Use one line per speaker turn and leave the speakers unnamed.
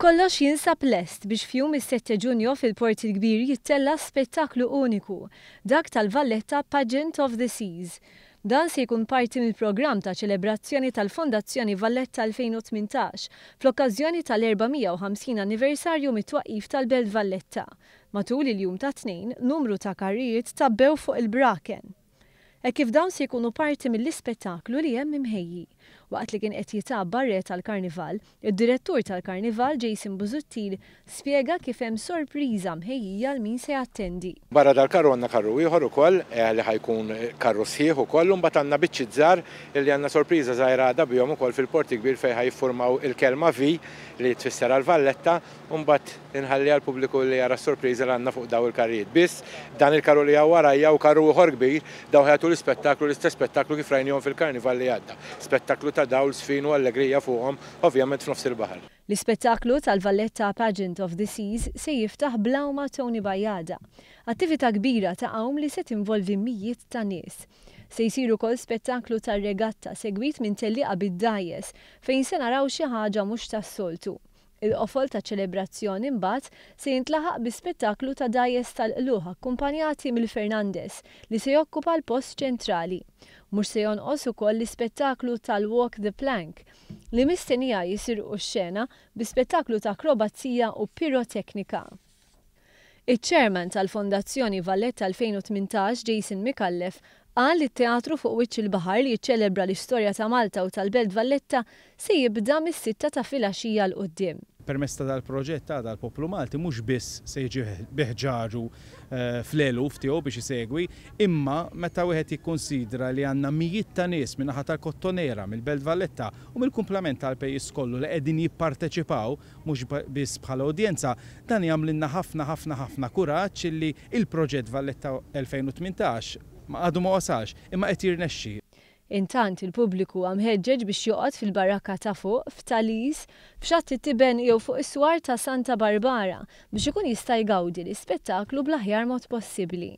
Kollox jinsab lest biex fjum is-7 Ġunju fil-Port il-Kbir jittella spettaklu uniku, dak tal-Valletta Pageant of the Seas. Dan se jkun parti mill-programm ta' ċelebrazzjoni tal-Fondazzjoni Valletta 2018 fl-okkażjoni tal-450 anniversarju mit-twaqqif tal-Belt Valletta. Matul il-jum ta' tnejn, numru ta' karrijiet tabbew fuq il-Braken. Kif dawn se jkunu parti mill-ispettaklu li hemm imħejji. Waqt li kien qed jitab barret tal-Karnival, id-direttur tal-Karnival Jason Busuttil spjega kif hemm sorpriża mħejjija l min se jattendi.
Barra dal-karru għandna karru ieħor ukoll li ħajkun karru sħiħ ukoll u mbagħad għandna biċċi żgħar li għandna sorpriża żgħira għadha bihom ukoll fil-Port Kbir fejn ħajffurmaw il-kelma V li tfisser għall-Valletta u mbagħad inħalli għall-pubbliku li jara s-sorpriża li għandna fuq daw il-karrijiet. Biss dan il-karru li hawn warajja u karru ieħor kbir daw ħajtu l-ispettaklu l-istess spettaklu kif rajnihom fil-Karnival li għadda. Spettaklu ta' dawl sfin u allegrija fuqhom, ovvjament f'nofs il-baħar.
L-ispettaklu tal-Valletta Pageant of the Seas se jiftaħ bl-awma Tony Bajada, attività kbira ta' għawm li se tinvolvi mijiet ta' nies. Se jsiru wkoll spettaklu tar-regatta segwit minn tellieqa bid-dajjes fejn se naraw xi ħaġa mhux tas-soltu. Il-qofol ta' ċelebrazzjoni mbagħad se jintlaħaq bi spettaklu ta' dajjes tal-qluħ akkumpanjati mill-Fernandez li se jokkupa l-post ċentrali. Mhux se jonqos ukoll l-ispettaklu tal-Walk the Plank li mistennija jisirqu x-xena bi spettaklu ta' akrobazzija u piroteknika. Iċ-Chairman tal-Fondazzjoni Valletta 2018 Jason Mikallef qal li t-teatru fuq wiċċ il-baħar li jiċċelebra l-istorja ta' Malta u tal-Belt Valletta se jibda mis-6 ta' filgħaxija l qudiem.
Permezz ta' dal-proġett ta' dal-poplu Malti mhux biss se jiġi biħġaġu fl-eluf tiegħu biex isegwi, imma meta wieħed jikkonsidra li għandna mijiet ta' nies minn naħa tal-Kottonera, mill-Belt Valletta u mill-kumplament tal-pejjiż kollu li qegħdin jipparteċipaw mhux biss bħala udjenza, dan jagħmlilna ħafna kuraġġ li il-proġett Valletta 2018 ma għadu ma wasalx, imma qed jirnexxi.
Intant il-pubbliku mħeġġeġ biex joqgħod fil-barakka ta' fuq, f'Talis, f'Xatt it-Tiben jew fuq is-swar ta' Santa Barbara biex ikun jista' jgawdi l-ispettaklu bl-aħjar mod possibbli.